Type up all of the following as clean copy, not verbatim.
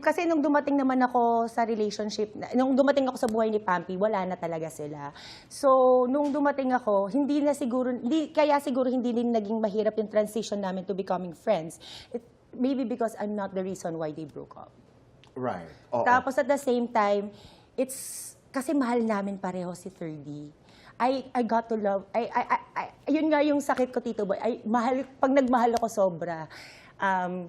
kasi nung dumating naman ako sa relationship, nung dumating ako sa buhay ni Pampi, wala na talaga sila. So, nung dumating ako, kaya siguro hindi din naging mahirap yung transition namin to becoming friends. Maybe because I'm not the reason why they broke up. Right. Oo. Tapos at the same time, kasi mahal namin pareho si 3D. I got to love, yun nga yung sakit ko, Tito Boy. Pag nagmahal ako sobra,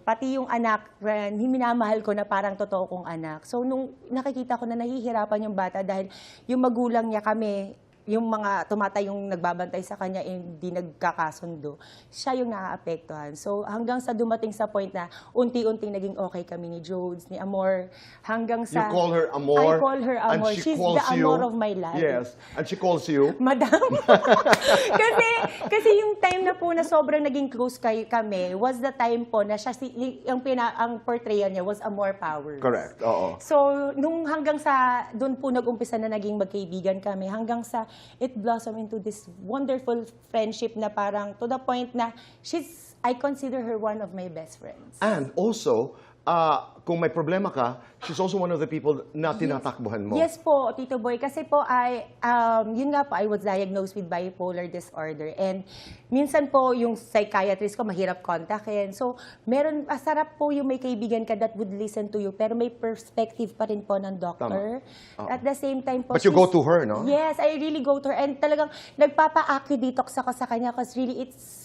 pati yung anak, minamahal ko na parang totoo kong anak. So, nung nakikita ko na nahihirapan yung bata dahil yung magulang niya kami, yung mga tumatayong nagbabantay sa kanya, hindi nagkakasundo, siya yung naaapektuhan. So, hanggang sa dumating sa point na unti-unting naging okay kami ni Jodes, ni Amor, hanggang sa... You call her Amor? I call her Amor. She's the Amor of my life. Yes. And she calls you? Madam. kasi yung time na po na sobrang naging close kami was the time po na siya, ang portrayal niya was Amor Powers. Correct. Oo. So, nung hanggang sa, doon po nag-umpisa na naging magkaibigan kami, hanggang sa it blossomed into this wonderful friendship na parang to the point na I consider her one of my best friends. And also, kung may problema ka, she's also one of the people na tinatakbuhan mo. Yes po, Tito Boy. Kasi po, yun nga po, I was diagnosed with bipolar disorder. And minsan po, yung psychiatrist ko, mahirap kontakin. So, masarap po yung may kaibigan ka that would listen to you, pero may perspective pa rin po ng doctor. At the same time po, But you go to her, no? Yes, I really go to her. And talagang nagpapa-acu-detox ako sa kanya because really it's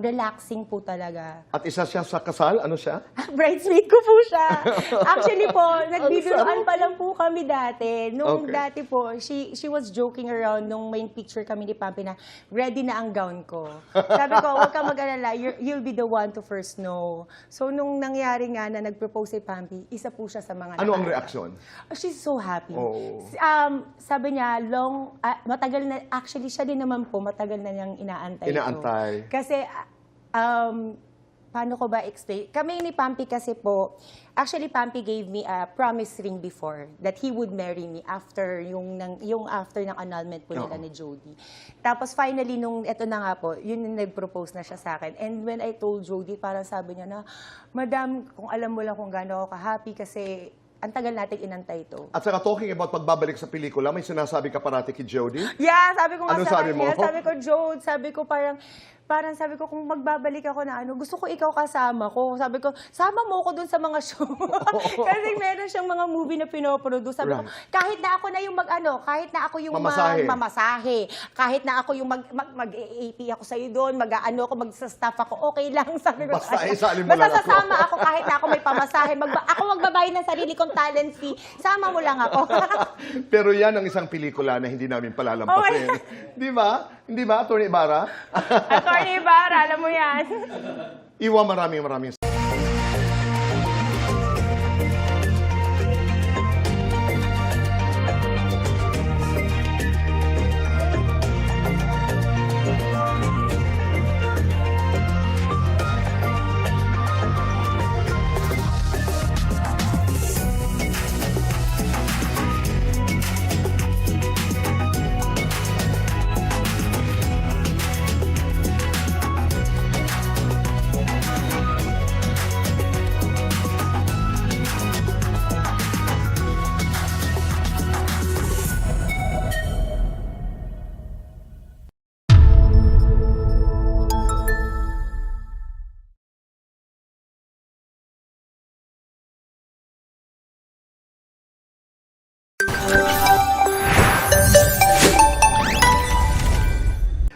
relaxing po talaga. At isa siya sa kasal? Ano siya? Bridesmaid ko po siya. Actually po, nagbibiroan pa lang po kami dati. Nung dati po, she was joking around nung main picture kami ni Pampi na ready na ang gown ko. Sabi ko, huwag ka mag-alala, you'll be the one to first know. So nung nangyari nga na nag-propose si Pampi, isa po siya sa mga Ano ang reaksyon? She's so happy. Oh. Sabi niya, matagal na, actually siya din naman po, matagal na niyang inaantay. Inaantay. Kasi, paano ko ba explain? Kami ni Pampi kasi po, actually Pampi gave me a promise ring before that he would marry me after yung after ng annulment po nila ni Jody. Tapos finally, nung eto na nga po, yun yung nag-propose na siya sa akin. And when I told Jody, parang sabi niya na, Madam, kung alam mo lang kung gaano ako ka-happy kasi ang tagal nating inantay ito. At saka talking about pagbabalik sa pelikula, may sinasabi ka parati kay Jody? Yeah, sabi ko nga Anong sa sabi kanya, mo? sabi ko, Jode, sabi ko parang sabi ko, kung magbabalik ako na gusto ko ikaw kasama ko. Sabi ko, sama mo ko dun sa mga show. Kasi meron siyang mga movie na pinoproduce. Sabi ko, kahit na ako na yung kahit na ako yung mamasahe, kahit na ako yung mag-AP ako sa'yo doon, mag-staff ako, okay lang. Sabi ko, basta isali mo lang ako. sasama ako kahit na ako may pamasahe. Ako magbabayad ng sarili kong talent fee. Sama mo lang ako. Pero yan ang isang pelikula na hindi namin palalampasin. Di ba? Hindi ba, Atty. Ibarra? Atty. Ibarra, alam mo yan. Iwa, maraming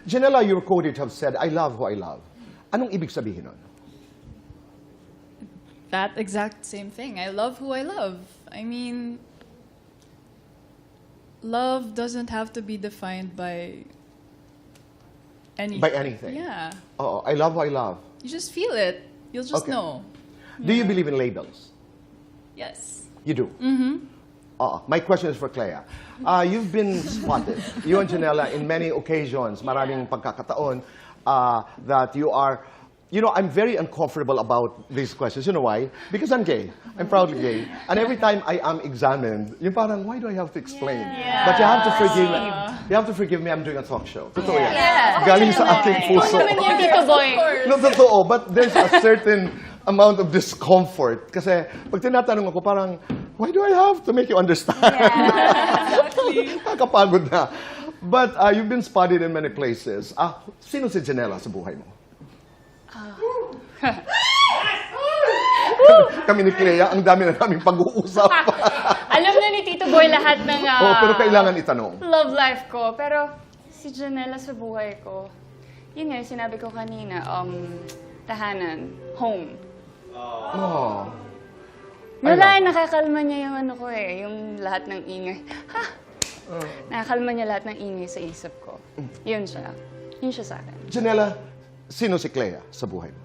Janela, you're quoted to have said, I love who I love. Anong ibig sabihin nun? That exact same thing. I love who I love. I mean, love doesn't have to be defined by anything. By anything? Yeah. Oo, I love who I love. You just feel it. You'll just know. Do you believe in labels? Yes. You do? Mm-hmm. My question is for Clea. You've been spotted, you and Janela, in many occasions, maraming pagkakataon, that you are, I'm very uncomfortable about these questions. You know why? Because I'm gay. I'm proudly gay. And every time I am examined, yung parang, why do I have to explain? Yeah. But you have to forgive me, I'm doing a talk show. Totoo yan. Yeah. Galing sa aking puso. Tito Boy. No, totoo. But there's a certain amount of discomfort. Kasi pag tinatanong ako, parang, why do I have to make you understand? Nakakapagod na. But you've been spotted in many places. Sino si Janela sa buhay mo? Kami ni Clea, ang dami na naming pag-uusap. Alam na ni Tito Boy lahat ng Pero kailangan itanong. love life ko. Pero si Janela sa buhay ko, yun nga, sinabi ko kanina, tahanan, home. Oh. Wala, nakakalma niya yung ano ko eh, yung lahat ng ingay. Ha! Nakakalma niya lahat ng ingay sa isip ko. Yun siya. Yun siya sa akin. Janela, sino si Clea sa buhay mo?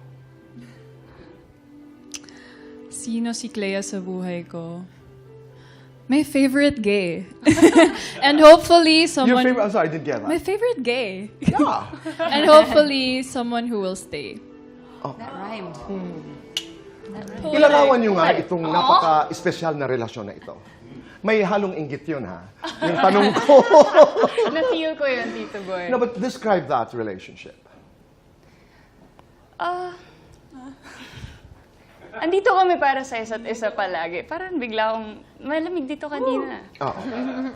Sino si Clea sa buhay ko? My favorite gay. And hopefully Your someone... favorite, I'm sorry, I didn't get My that. favorite gay. Yeah. And hopefully someone who will stay. That rhymed. Ilarawan niyo nga itong napaka-espesyal na relasyon na ito. May halong inggit yun, ha? Yung tanong ko. Na-feel ko yun, Tito Boy. No, but describe that relationship. Andito kami para sa isa't isa palagi. Parang bigla akong malamig dito kanina. Oo.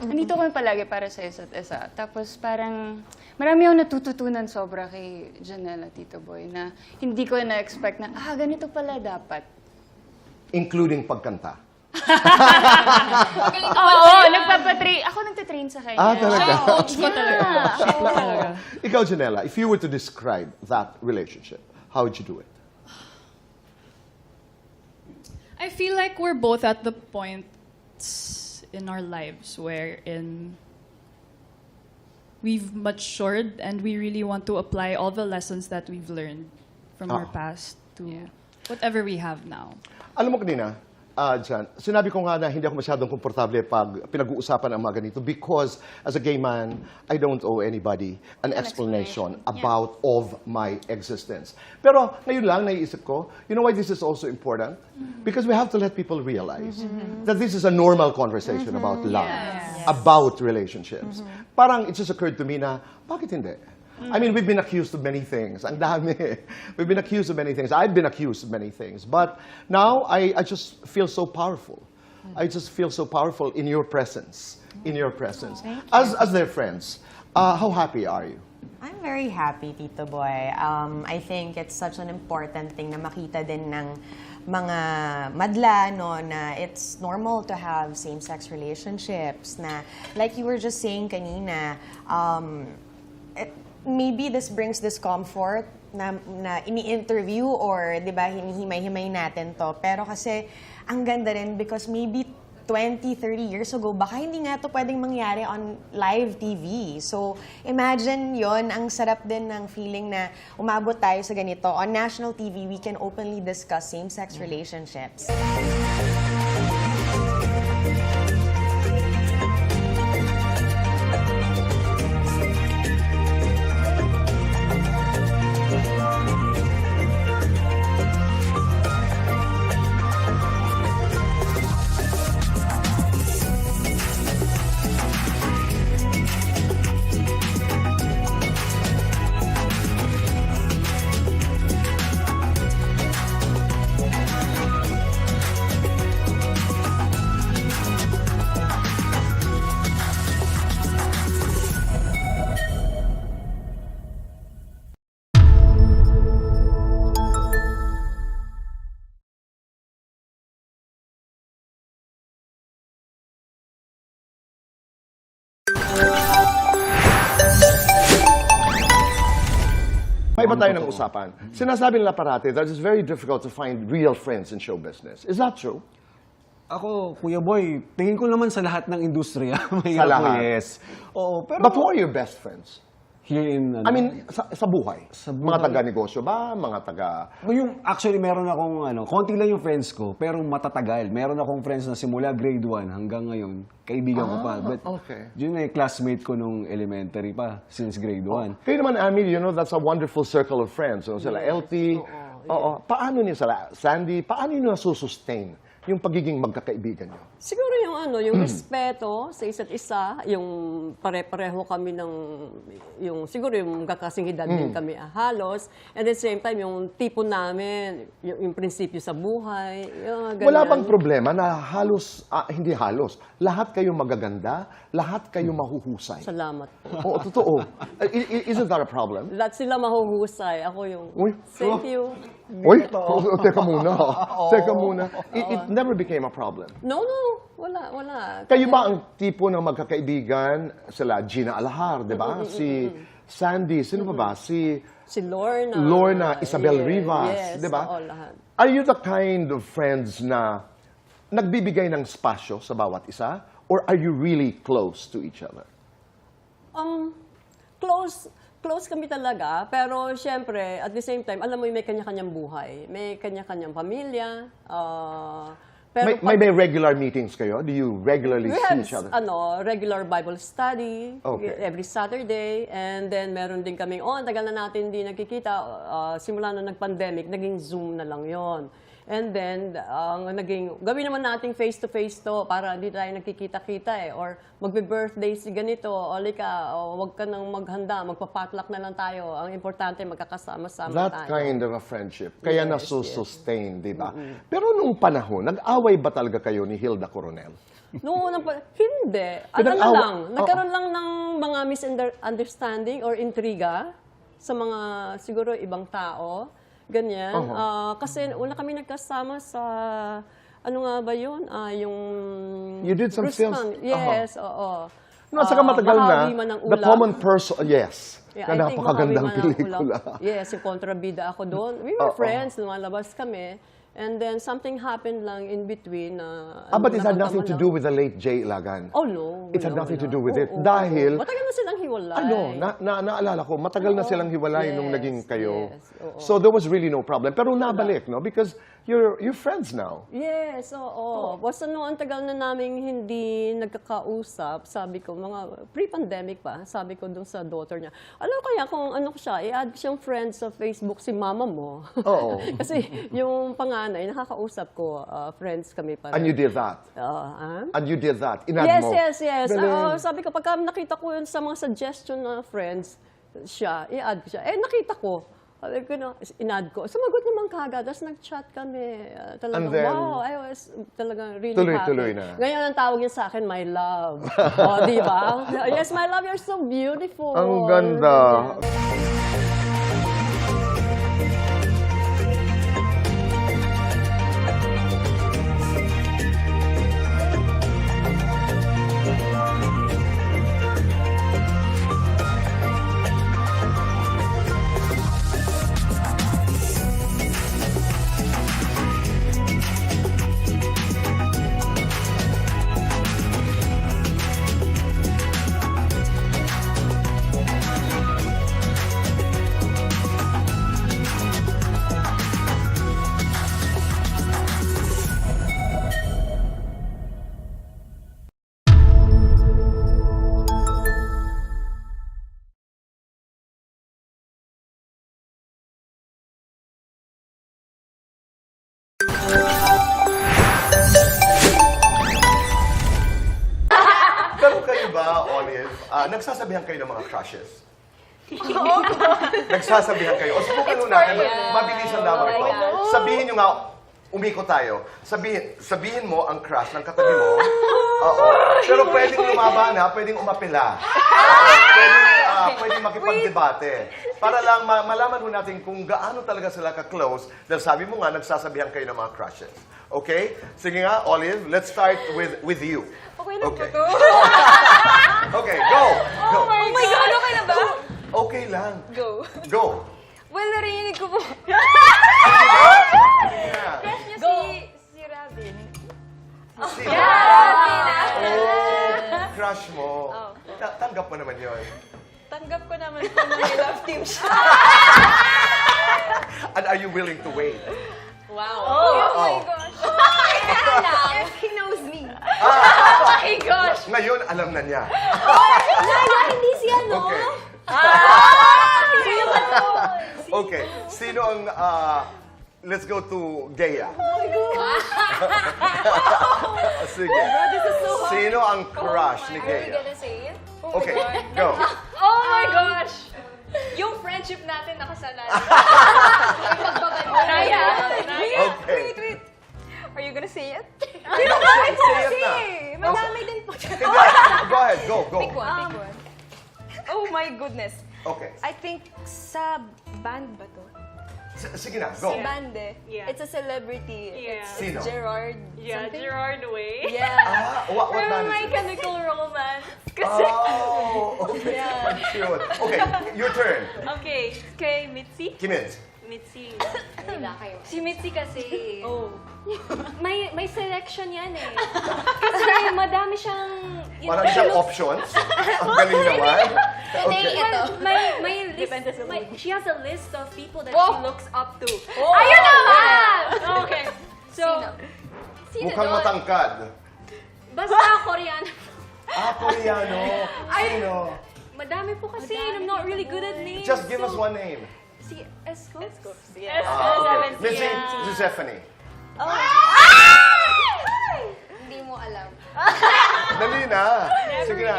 Andito kami palagi para sa isa't isa. Tapos parang marami akong natututunan sobra kay Janela, Tito Boy, na hindi ko na-expect na, ganito pala dapat. Including pagkanta. Oo, nagpapatrain. Ako nagtatrain sa kanya. Talaga? Yeah. Ikaw, Janela, if you were to describe that relationship, how would you do it? I feel like we're both at the point in our lives wherein we've matured and we really want to apply all the lessons that we've learned from our past to whatever we have now. Alam mo kanina, Jan, sinabi ko nga na hindi ako masyadong komportable pag pinag-uusapan ang mga ganito because as a gay man, I don't owe anybody an explanation about of my existence. Pero ngayon lang, naiisip ko, you know why this is also important? Because we have to let people realize that this is a normal conversation about love, about relationships. Parang it just occurred to me na, bakit hindi? I mean, we've been accused of many things. Ang dami. We've been accused of many things. I've been accused of many things. But now, I just feel so powerful. I just feel so powerful in your presence. In your presence. As their friends, how happy are you? I'm very happy, Tito Boy. I think it's such an important thing na makita din ng mga madla, no, na it's normal to have same-sex relationships, na like you were just saying kanina, maybe this brings discomfort na ini-interview or, di ba, hinihimay-himay natin to. Pero kasi, ang ganda rin because maybe 20, 30 years ago, baka hindi nga to pwedeng mangyari on live TV. So, imagine yon, ang sarap din ng feeling na umabot tayo sa ganito. On national TV, we can openly discuss same-sex relationships. May iba tayo ng usapan. Sinasabi nila parati that it's very difficult to find real friends in show business. Is that true? Ako, Kuya Boy, tingin ko naman sa lahat ng industriya. Sa lahat? Yes. Oo, pero But who are your best friends? here in... I mean, sa buhay. Sa Mga buhay. taga-negosyo ba? Mga taga... Yung, actually, meron akong, konti lang yung friends ko, pero matatagal. Meron akong friends na simula grade 1 hanggang ngayon, kaibigan ko pa. But okay. yun ay classmate ko nung elementary pa, since grade 1. Kayo naman, Ami, you know, that's a wonderful circle of friends. So, sila LT. Oo. Paano niyo sila, Sandy, paano niyo nasusustain yung pagiging magkakaibigan niyo? Siguro yung yung respeto sa isa't isa, yung pare-pareho kami yung siguro yung magkakasing edad din kami halos. And at the same time, yung tipo namin, yung prinsipyo sa buhay, yung Wala ganyan. bang problema na halos, hindi halos, lahat kayo magaganda, lahat kayo mahuhusay? Salamat po. Oo, totoo. Isn't that a problem? Lahat sila mahuhusay. Ako yung, Uy, thank you. Uy, teka muna. Teka muna. It never became a problem. No, wala. Kayo ba ang tipo ng magkakaibigan? Sila Gina Alahar, di ba? Si Sandy, sino pa ba? Si Si Lorna. Lorna, Isabel Yes, Rivas, yes, di ba? oo, lahat. Are you the kind of friends na nagbibigay ng spasyo sa bawat isa? Or are you really close to each other? Close kami talaga, pero syempre, at the same time, alam mo, may kanya-kanyang buhay. May kanya-kanyang pamilya. Pero May regular meetings kayo? Do you regularly we see have each other? regular Bible study Okay. every Saturday. And then meron din kaming, ang tagal na natin hindi nagkikita. Simula na nag-pandemic, naging Zoom na lang yon. And then, gawin naman nating face-to-face to para hindi tayo nagkikita-kita Or magbe-birthday si ganito, o lika, wag ka nang maghanda, magpapatlak na lang tayo. Ang importante, magkakasama-sama That tayo. kind of a friendship. Kaya Yes, nasusustain, di ba? Pero nung panahon, nag-away ba talaga kayo ni Hilda Coronel? Noong unang hindi. Nagkaroon lang ng mga misunderstanding or intriga sa mga siguro ibang tao. Ganyan. Kasi una kami nagkasama sa, ano nga ba yun? Yung... You did some Rustan. films? Yes, oo. No, saka matagal na, Bahawi Man ng The Ulam. Common Person, yes. Yeah, Na I think napakagandang Bahawi Man ng pelikula. Ulam. Yes, yung kontrabida ako doon. We were friends, lumalabas kami. And then something happened lang in between. But it had nothing to nakatama do lang. with the late Jay Ilagan. Oh, no. It had wala, nothing to wala. do with it. Oo, Dahil, matagal na silang hiwalay. naalala ko, matagal na silang hiwalay nung Yes, naging kayo. yes, oo. So there was really no problem. Pero nabalik, no? Because you're friends now. Yes, oo. Basta nung ang tagal na naming hindi nagkakausap, sabi ko, mga pre-pandemic pa, sabi ko dun sa daughter niya, alam ko kaya kung ano ko siya, i-add siyang friend sa Facebook si mama mo. Oo. Kasi yung panganay, nakakausap ko, friends kami pa. And you did that. And you did that. Inad Yes, mo. yes. Galing. Sabi ko, pagka nakita ko yun sa mga suggestion na friends, siya, i-add ko siya. Nakita ko. Sabi ko na, in-add ko. Sumagot naman kagad. Tapos nag-chat kami. Talagang, And then, wow, I was talagang really tuloy-tuloy happy. na. Ngayon ang tawag niya sa akin, my love. Di ba? Yes, my love, you're so beautiful. Ang ganda. Pero kayo ba, Olive, nagsasabihan kayo ng mga crushes? Nagsasabihan kayo. O subukan mo natin, mabilisan lamang ito. Sabihin nyo nga, umikot tayo. Sabihin mo ang crush ng katabi mo. Oo. Pero pwedeng lumaban ha, pwedeng umapila. Pwedeng makipagdebate. Para lang malaman mo natin kung gaano talaga sila ka-close. Dahil sabi mo nga, nagsasabihan kayo ng mga crushes. Okay? Sige nga, Olive, let's start with you. Okay lang po to. Okay, go! Go! Oh my God, okay na ba? Okay lang. Go. Go! Well, narinig ko po. Yeah. Crush niya si Robin. Si Robin! Oh, crush mo. Tanggap mo naman yon. Tanggap ko naman po na may love team siya. And are you willing to wait? Wow. Oh my gosh. Kaya lang. He knows me. Oh my gosh. Ngayon, alam na niya. Lala, hindi siya, no? Okay. Hindi naman po. Okay. Sino ang let's go to Gea. Sige. Sino ang crush ni Are we Gea? gonna say it? Okay, go. Oh my gosh! Yung friendship natin nakasalalay. Yung pagbabalik. Okay. Wait. Are you gonna say it? Say it na. Madami din po. Go ahead, go. Pick one. Oh my goodness. Okay. I think sa band ba to? Sige na, go. Band eh. It's a celebrity. It's Sino? Gerard. Yeah, something. Gerard Way. Yeah. What From band My is it? Chemical Romance. Kasi, Oh, okay. Cute. Okay, your turn. Okay, kay Mitzi. Kimin. Mitzi. si Mitzi kasi, may selection yan eh. Kasi madami siyang, Parang siyang options. Ang galing naman. Okay. may list, she has a list of people that Wow. she looks up to. Ayun naman! Okay. So, Sino Mukhang doon? matangkad. Basta Koreano. Koreano. Sino? Madami po kasi, I'm not really good at names. Just give us so, one name. Si Escos? Okay. Missy Giuseppe. Hindi mo alam. Dali na. Sige na.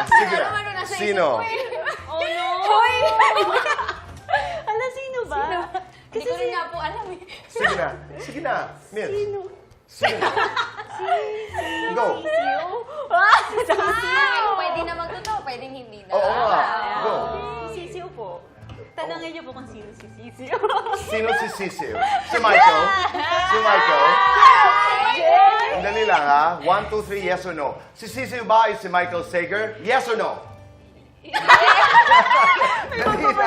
Sige na. Sino? Oh no! Hoy! Ala, sino ba? Hindi ko rin nga po alam eh. Sige na. Sige na. Miss. Sino? Go. Pwede naman totoo, pwedeng hindi na. Oo nga. Go. Sisiu po. Tanangin niyo po kung sino si Sisiu. Sino si Sisiu? Si Michael? Si Michael? Dali lang ha. 1, 2, 3, yes or no. Si Sisiu ba ay si Michael Sager? Yes or no? Dali na.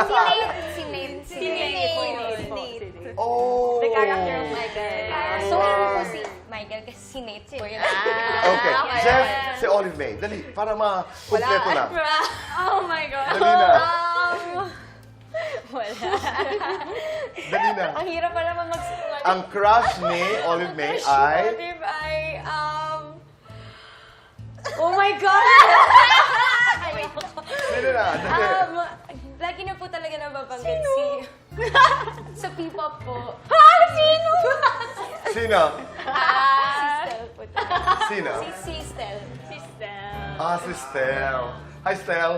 Si Nate. Oh. The character of Michael. So, hindi po si Michael kasi si Nate po yun. Okay. Chef, si Olive May. Dali, para ma-kumpleto na. Oh my God. Dali na. Wala. Dali na. Ang hirap pa naman magsimula. Ang crush ni Olive May ay... Olive ay, oh my God! Sino na? Dali. Lagi na po talaga nababanggit si... Sa P-pop po. Sino? Sino? Si Stel po. Sino? Si Stel. Si Stel. Hi, Stel.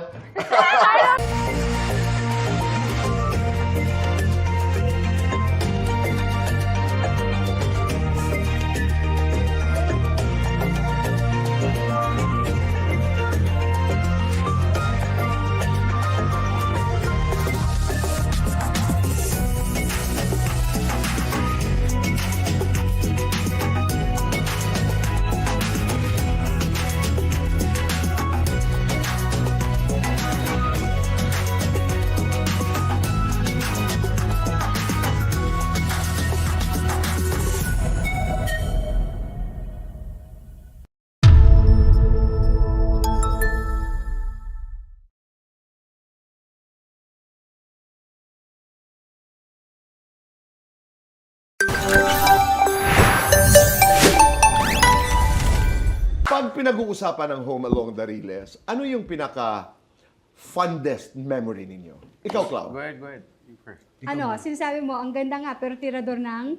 Pag pinag-uusapan ng Home Along the Riles, ano yung pinaka-fondest memory ninyo? Ikaw, Clau. Go ahead. You first. Ano, sinasabi mo, ang ganda nga, pero tirador ng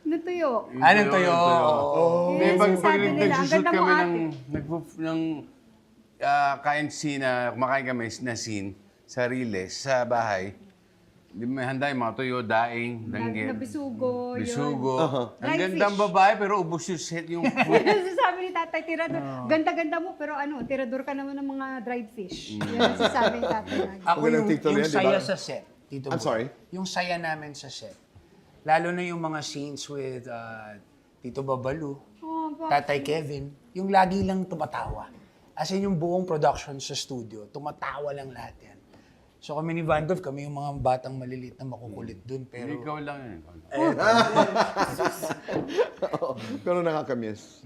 natuyo. Anong tuyo? Yes, Pag sinasabi nila, ang nagsushoot ganda mo, kami ate. ng kain scene kumakain kami na scene sa Riles, sa bahay. Di may handa yung mga tuyo, daing, danggit. Nabisugo, yun. Bisugo. Ang Dried gandang fish. babae, pero ubos yung set yung food. Sabi ni tatay, tirador. Ganda-ganda mo, pero ano, tirador ka naman ng mga dried fish. Yan ang sasabi ni tatay. Ah, Magandang Ako yung, title yung yan, di saya ba? sa set, Tito I'm Boy. sorry? Yung saya namin sa set. Lalo na yung mga scenes with Tito Babalu, Oh, Tatay Kevin, yung lagi lang tumatawa. As in yung buong production sa studio, tumatawa lang lahat yan. So kami ni Vandolph, kami yung mga batang maliliit na makukulit dun. Pero Ikaw lang yun. Pero nakakamiss.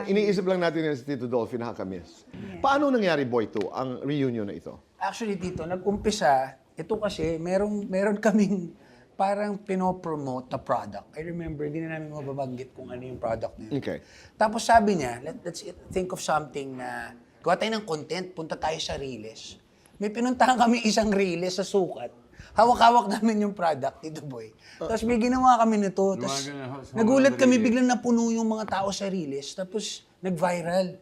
Iniisip lang natin yan si Tito Dolphy, nakakamiss. Paano nangyari, Boy 2, ang reunion na ito? actually dito, nag-umpisa, ito kasi, meron kaming parang pinopromote na product. I remember, hindi na namin mababanggit kung ano yung product na yun. Okay. Tapos sabi niya, let's think of something na, gawa tayo ng content, punta tayo sa Riles. May pinuntahan kami isang Riles sa Sukat. hawak-hawak namin yung product, Tito Boy. Tapos may ginawa kami nito. Tapos Gumagana sa nagulat mga kami, Riles. biglang napuno yung mga tao sa Riles. Tapos nag-viral.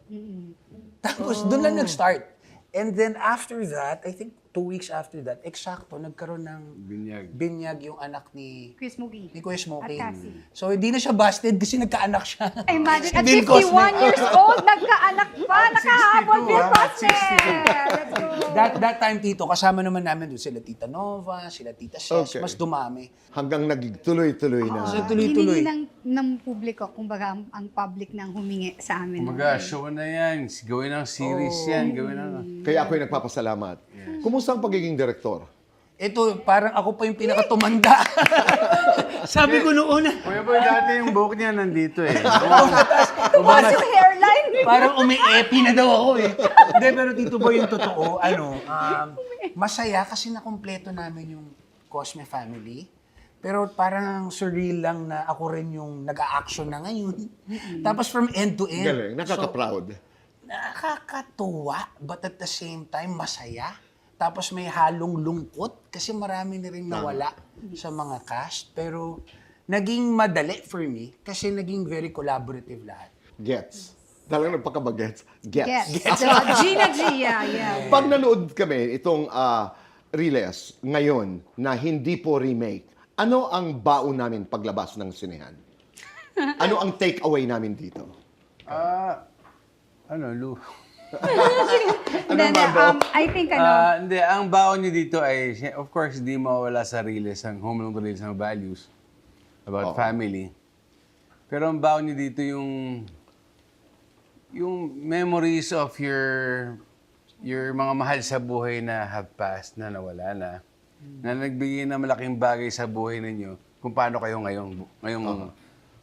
Tapos doon lang nag-start. And then after that, I think 2 weeks after that, eksakto, nagkaroon ng binyag yung anak ni Chris Mugi. Kuya Smokey. At Cassie. So hindi na siya busted kasi nagkaanak siya. Imagine, at Bill 51 Cosme. years old, nagkaanak pa, nakahabol, Bill Cosme! Let's go! That time, Tito, kasama naman namin doon sila Tita Nova, sila Tita Ses, Okay. mas dumami. Hanggang nagtuloy-tuloy na. So tuloy-tuloy. Hiningi ng publiko, kumbaga ang public nang humingi sa amin. Kumaga, show na yan. Gawin ng series yan. Gawin na. Kaya ako'y nagpapasalamat. Kumusta ang pagiging direktor? Ito, parang ako pa yung pinakatumanda. Sabi ko noon, Kuya Boy, dati yung buhok niya nandito eh. Tumas yung hairline! parang umi-epi na daw ako eh. Hindi, pero Tito Boy, yung totoo, masaya kasi nakumpleto namin yung Cosme family. Pero parang surreal lang na ako rin yung nag-a-action na ngayon. Tapos from end to end. Galing, nakaka-proud. Nakakatuwa, but at the same time, masaya. Tapos may halong lungkot kasi marami na rin nawala sa mga cast. Pero naging madali for me kasi naging very collaborative lahat. Gets. Talagang nagpakabagets. Gets. Yes. Gina Gia, yeah. Pag nanood kami itong Riles ngayon na hindi po remake, ano ang baon namin paglabas ng sinehan? Ano ang take-away namin dito? Lu? Then, I think, Hindi, ang baon niyo dito ay, of course, di mawala sa Riles, ang home along the Riles ng values about family. Pero ang baon niyo dito yung memories of your mga mahal sa buhay na have passed, na nawala na nagbigay ng malaking bagay sa buhay ninyo kung paano kayo ngayong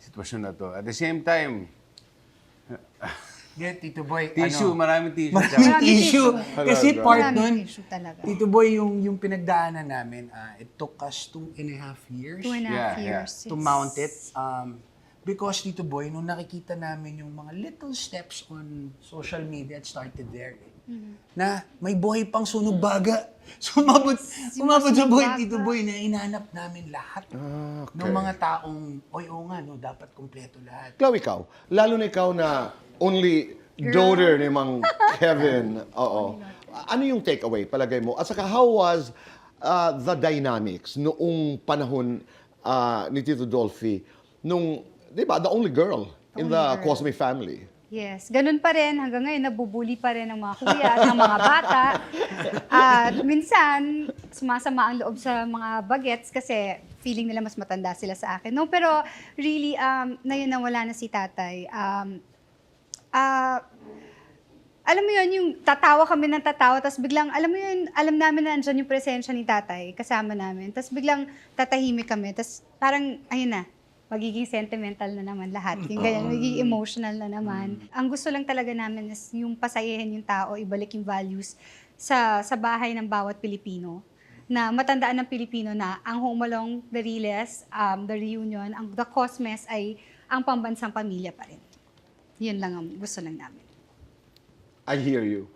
sitwasyon na to. At the same time, Tito Boy, tissue, maraming tissue. maraming tissue. Kasi part nun, issue talaga. Tito Boy, yung pinagdaanan namin, it took us 2.5 years 2.5 Yeah, years. to mount it. Because Tito Boy, nung nakikita namin yung mga little steps on social media, it started there. Na may buhay pang sunog baga. Sumabot sa buhay, Tito Boy, na inanap namin lahat ng mga taong, oo nga, no, dapat kumpleto lahat. Chloe, ikaw. Lalo na ikaw na only daughter ni Mang Kevin. Oo. Ano yung takeaway, palagay mo? At saka, how was the dynamics noong panahon ni Tito Dolphy nung, di ba, the only girl in the Cosme family? Yes, ganun pa rin. Hanggang ngayon, nabubuli pa rin ng mga kuya at ng mga bata. At minsan, sumasama ang loob sa mga bagets kasi feeling nila mas matanda sila sa akin. No, pero really, na yun na wala na si tatay. Alam mo yun, yung tatawa kami ng tatawa, tapos biglang, alam mo yun, alam namin na nandyan yung presensya ni tatay, kasama namin. Tapos biglang tatahimik kami, tapos parang, ayun na, magiging sentimental na naman lahat. Yung ganyan, magiging emotional na naman. Ang gusto lang talaga namin is yung pasayahin yung tao, ibalik yung values sa bahay ng bawat Pilipino. Na matandaan ng Pilipino na ang Home Along the Riles, the Reunion, the Cosmes ay ang pambansang pamilya pa rin. Yun lang ang gusto lang namin. I hear you.